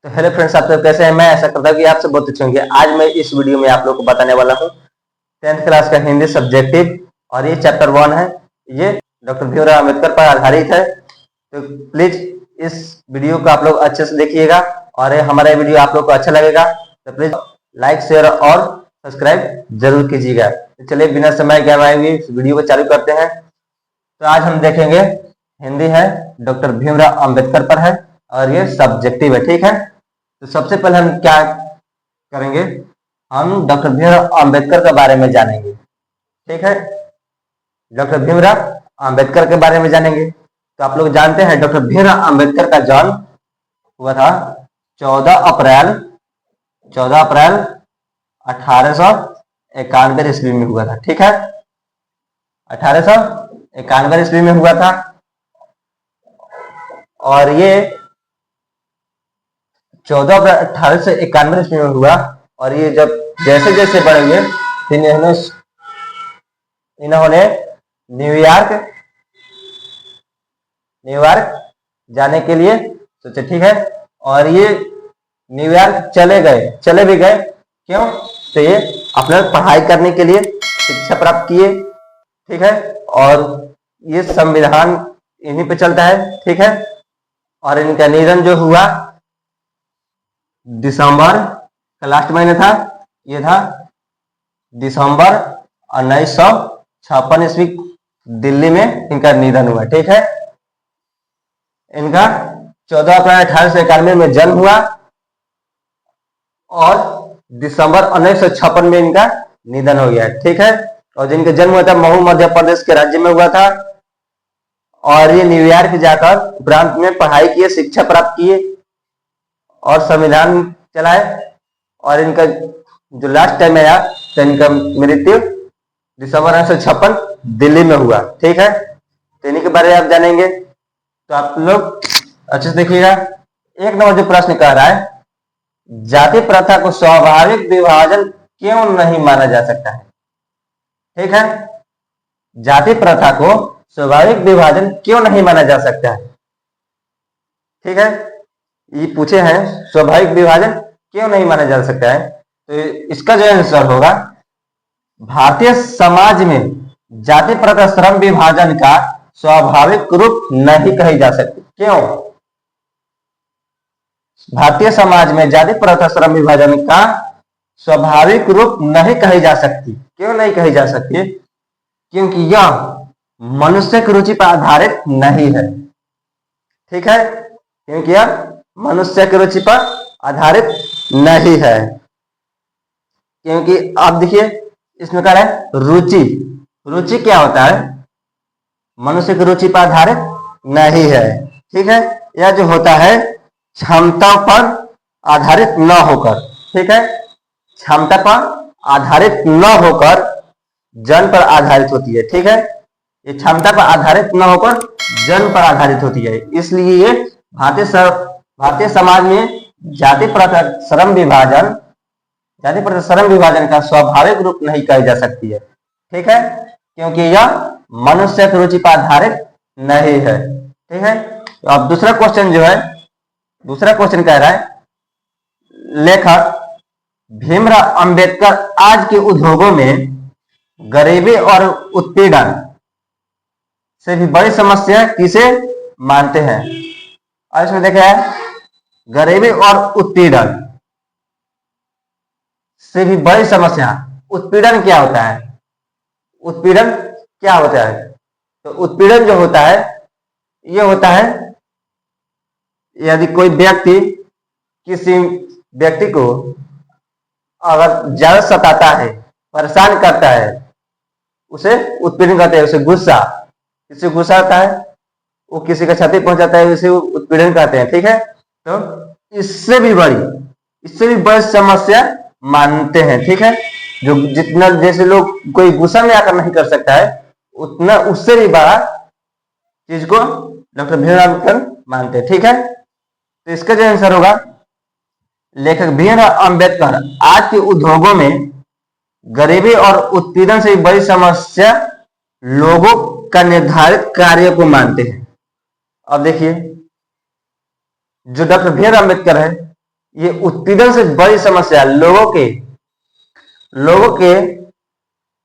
तो hello friends, आप सब कैसे हैं। मैं ऐसा करता हूँ कि आप सब बहुत अच्छे होंगे। आज मैं इस वीडियो में आप लोग को बताने वाला हूँ 10th क्लास का हिंदी सब्जेक्टिव, और ये चैप्टर 1 है। ये डॉक्टर भीमराव अम्बेडकर पर आधारित है। तो प्लीज इस वीडियो को आप लोग अच्छे से देखिएगा, और हमारा वीडियो आप लोग को अच्छा लगेगा तो प्लीज लाइक, शेयर और सब्सक्राइब जरूर कीजिएगा। तो चलिए बिना समय गवाए हुए इस वीडियो को चालू करते हैं। तो आज हम देखेंगे हिंदी है, डॉक्टर भीमराव अम्बेडकर पर है, और ये सब्जेक्टिव है। ठीक है, तो सबसे पहले हम क्या करेंगे, हम डॉक्टर भीमराव अम्बेडकर के बारे में जानेंगे। ठीक है, डॉक्टर भीमराव अम्बेडकर के बारे में जानेंगे। तो आप लोग जानते हैं डॉक्टर भीमराव अम्बेडकर का जन्म हुआ था 14 अप्रैल 1891 ईस्वी में हुआ था। ठीक है, 1891 ईस्वी में हुआ था, और ये 14 अप्रैल 1891 ईस्वी में हुआ। और ये जब जैसे जैसे बढ़ेंगे इन्होंने न्यूयॉर्क जाने के लिए सोचा। ठीक है, और ये न्यूयॉर्क चले भी गए। क्यों? तो ये अपना पढ़ाई करने के लिए शिक्षा प्राप्त किए। ठीक है, और ये संविधान इन्हीं पे चलता है। ठीक है, और इनका निधन जो हुआ दिसंबर का लास्ट महीने था, ये था दिसंबर 1956 ईस्वी, दिल्ली में इनका निधन हुआ। ठीक है, इनका 14 अप्रैल 1891 में जन्म हुआ, और दिसंबर 1956 में इनका निधन हो गया। ठीक है, और जिनका जन्म हुआ था महू मध्य प्रदेश के राज्य में हुआ था, और ये न्यूयॉर्क जाकर उपरांत में पढ़ाई किए, शिक्षा प्राप्त किए और संविधान चलाए। और इनका जो लास्ट टाइम आया तो इनका मृत्यु दिसंबर 1956 दिल्ली में हुआ। ठीक है, तो इन्हीं के बारे में आप जानेंगे। तो आप लोग अच्छे से देखिएगा। एक नंबर जो प्रश्न कह रहा है, जाति प्रथा को स्वाभाविक विभाजन क्यों नहीं माना जा सकता है। ठीक है, जाति प्रथा को स्वाभाविक विभाजन क्यों नहीं माना जा सकता है। ठीक है, ये पूछे हैं स्वाभाविक विभाजन क्यों नहीं माना जा सकता है। तो इसका जो आंसर होगा, भारतीय समाज में जाति प्रथा श्रम विभाजन का स्वाभाविक रूप नहीं कही जा सकती। क्यों? भारतीय समाज में जाति प्रथा श्रम विभाजन का स्वाभाविक रूप नहीं कही जा सकती। क्यों नहीं कही जा सकती? क्योंकि यह मनुष्य की रुचि पर आधारित नहीं है। ठीक है, क्योंकि यह मनुष्य की रुचि पर आधारित नहीं है। क्योंकि आप देखिए इसमें क्या है, रुचि क्या होता है, मनुष्य की रुचि पर आधारित नहीं है। ठीक है, यह जो होता है क्षमता पर आधारित न होकर। ठीक है, क्षमता पर आधारित न होकर जन्म पर आधारित होती है। ठीक है, ये क्षमता पर आधारित न होकर जन्म पर आधारित होती है। इसलिए ये भारतीय समाज में जाति प्रथा श्रम विभाजन का स्वाभाविक रूप नहीं कही जा सकती है। ठीक है, क्योंकि यह मनुष्य की रुचि पर आधारित नहीं है। ठीक है, तो अब दूसरा क्वेश्चन कह रहा है, लेखक भीमराव अंबेडकर आज के उद्योगों में गरीबी और उत्पीड़न से भी बड़ी समस्या किसे मानते हैं। और इसमें देखा है, गरीबी और उत्पीड़न से भी बड़ी समस्या। उत्पीड़न क्या होता है? तो उत्पीड़न जो होता है, ये होता है यदि कोई व्यक्ति किसी व्यक्ति को अगर ज्यादा सताता है, परेशान करता है, उसे उत्पीड़न कहते हैं। उसे गुस्सा आता है, वो किसी का क्षति पहुंचाता है, उसे उत्पीड़न कहते हैं। ठीक है, तो इससे भी बड़ी समस्या मानते हैं। ठीक है, जो जितना जैसे लोग कोई गुस्सा में आकर नहीं कर सकता है, उतना उससे भी बड़ा चीज को डॉक्टर भीमराव अम्बेडकर मानते हैं। ठीक है, तो इसका जो आंसर होगा, लेखक भीमराव अम्बेडकर आज के उद्योगों में गरीबी और उत्पीड़न से बड़ी समस्या लोगों का निर्धारित कार्य को मानते हैं। अब देखिए, जो डॉक्टर भीमराव अम्बेडकर है, ये उत्पीड़न से बड़ी समस्या लोगों के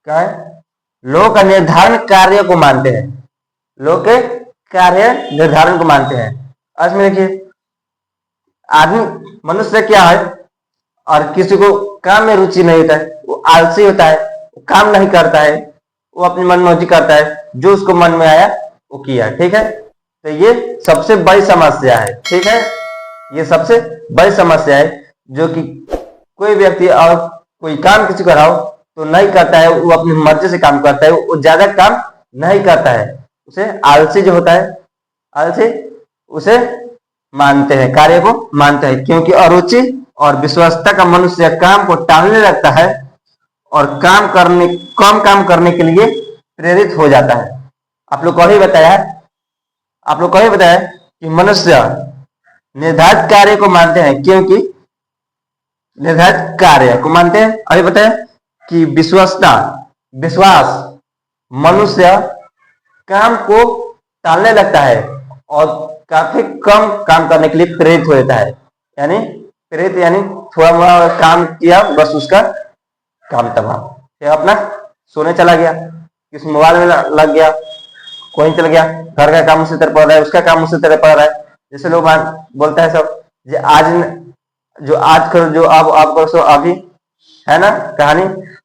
क्या है, लोगों का निर्धारण कार्य को मानते हैं, लोग के कार्य निर्धारण को मानते हैं। आज में देखिए आदमी मनुष्य क्या है, और किसी को काम में रुचि नहीं होता है, वो आलसी होता है, वो काम नहीं करता है, वो अपनी मनमर्जी करता है, जो उसको मन में आया वो किया। ठीक है, तो ये सबसे बड़ी समस्या है। ठीक है, ये सबसे बड़ी समस्या है, जो कि कोई व्यक्ति और कोई काम किसी को कराओ तो नहीं करता है, वो अपनी मर्जी से काम करता है, वो ज्यादा काम नहीं करता है, उसे आलसी जो होता है, आलसी उसे मानते हैं, कार्य को मानते हैं, क्योंकि अरुचि और विश्वस्तता का मनुष्य काम को टालने लगता है और कम काम करने के लिए प्रेरित हो जाता है। आप लोग को ही बताया कि मनुष्य निर्धारित कार्य को मानते हैं, क्योंकि निर्धारित कार्य को मानते हैं। अभी बताया कि विश्वास मनुष्य काम को टालने लगता है और काफी कम काम करने के लिए प्रेरित हो जाता है। यानी थोड़ा मोड़ा काम किया, बस उसका काम तमाम, फिर अपना सोने चला गया, किस मोबाइल में लग गया, कोई चल गया, घर का काम उसी तरह पड़ रहा है, उसका काम उसी तरह पड़ रहा है। जैसे लोग बोलता है सब जो आज करो, जो अब आप करो सो अभी, है ना कहानी,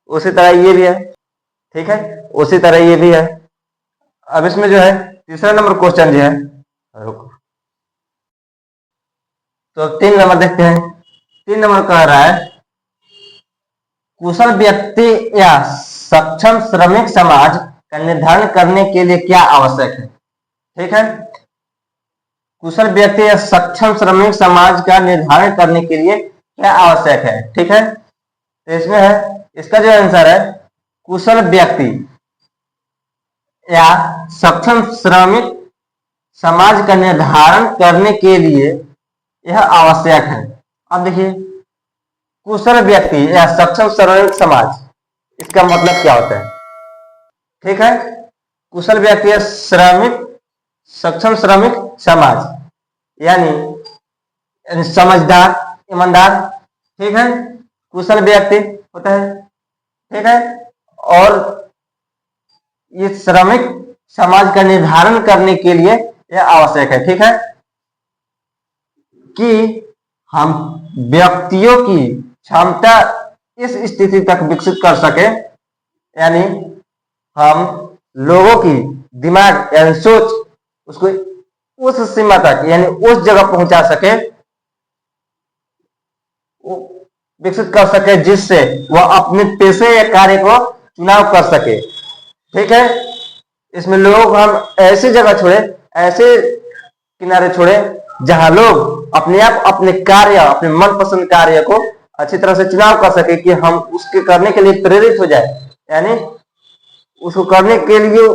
उसी तरह ये भी है। ठीक है, उसी तरह ये भी है। अब इसमें जो है तीसरा नंबर क्वेश्चन जो है, तो 3 नंबर देखते हैं। 3 नंबर कह रहा है कुशल व्यक्ति या सक्षम श्रमिक समाज का निर्धारण करने के लिए क्या आवश्यक है। ठीक है, कुशल व्यक्ति या सक्षम श्रमिक समाज का निर्धारण करने के लिए क्या आवश्यक है। ठीक है, तो इसमें है, इसका जो आंसर है कुशल व्यक्ति या सक्षम श्रमिक समाज का निर्धारण करने के लिए यह आवश्यक है। अब देखिए कुशल व्यक्ति या सक्षम श्रमिक समाज, इसका मतलब क्या होता है। ठीक है, कुशल व्यक्ति या सक्षम श्रमिक समाज यानी समझदार, ईमानदार। ठीक है, कुशल व्यक्ति होता है। ठीक है, और ये श्रमिक समाज का निर्धारण करने के लिए यह आवश्यक है। ठीक है, कि हम व्यक्तियों की क्षमता इस स्थिति तक विकसित कर सके, यानी हम लोगों की दिमाग यानी सोच उसको उस सीमा तक यानी उस जगह पहुंचा सके, विकसित कर सके, जिससे वह अपने पेशे या कार्य को चुनाव कर सके। ठीक है, इसमें लोग हम ऐसी जगह छोड़े, ऐसे किनारे छोड़े जहां लोग अपने आप अपने कार्य, अपने मनपसंद कार्य को अच्छी तरह से चुनाव कर सके, कि हम उसके करने के लिए प्रेरित हो जाए, यानी उसको करने के लिए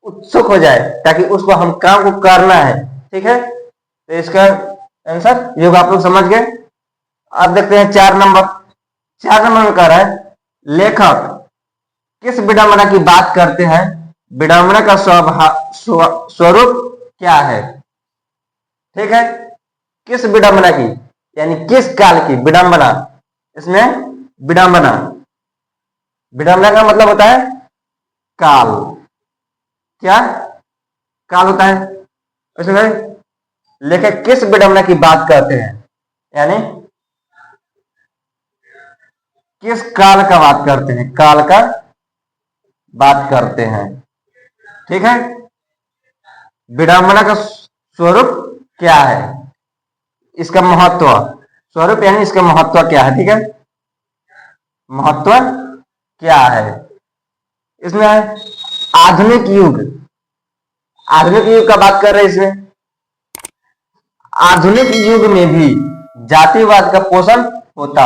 उत्सुक हो जाए, ताकि उसको हम काम को करना है। ठीक है, तो इसका आंसर योग आप लोग समझ गए। अब देखते हैं 4 नंबर। 4 नंबर में कह रहा है लेखक किस विडंबना की बात करते हैं, विडंबना का स्वरूप क्या है। ठीक है, किस विडंबना की यानी किस काल की विडंबना। इसमें विडंबना का मतलब होता है काल। क्या काल होता है। इसमें लेखक किस विडंबना की बात करते हैं, यानी किस काल का बात करते हैं, काल का बात करते हैं। ठीक है, विडंबना का स्वरूप क्या है, इसका महत्व, स्वरूप यानी इसका महत्व क्या है। ठीक है, महत्व क्या है। इसमें है आधुनिक युग का बात कर रहे हैं। इसमें आधुनिक युग में भी जातिवाद का पोषण होता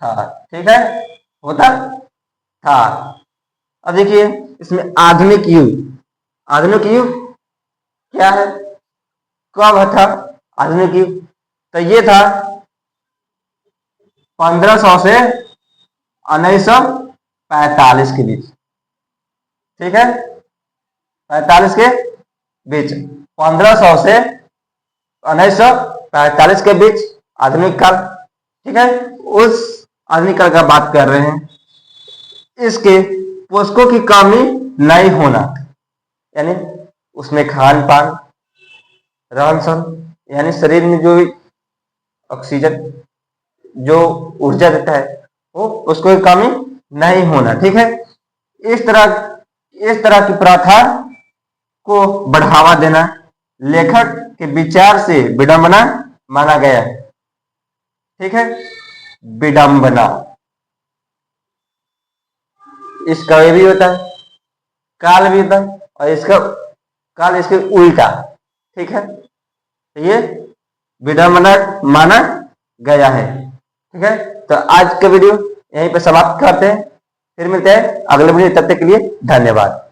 था। ठीक है, होता था। अब देखिए इसमें आधुनिक युग क्या है, कब था आधुनिक युग, तो ये था 1500 से 1945 के बीच। ठीक है, 45 के बीच, 1500 से 1945 के बीच आधुनिक काल, ठीक है, उस आधुनिक काल का बात कर रहे हैं। इसके पोषकों की कमी नहीं होना, यानी उसमें खान पान, रहन सहन, यानी शरीर में जो ऑक्सीजन, जो ऊर्जा देता है, वो उसको कमी नहीं होना, ठीक है। इस तरह की प्रथा को बढ़ावा देना लेखक के विचार से विडंबना माना गया है, ठीक है, विडंबना। इसका ये भी होता है, काल भी होता है, और इसका काल इसके उल्टा, ठीक है, तो ये विडंबना माना गया है, ठीक है। तो आज का वीडियो यहीं पे समाप्त करते हैं, फिर मिलते हैं अगले वीडियो, तब तक के लिए धन्यवाद।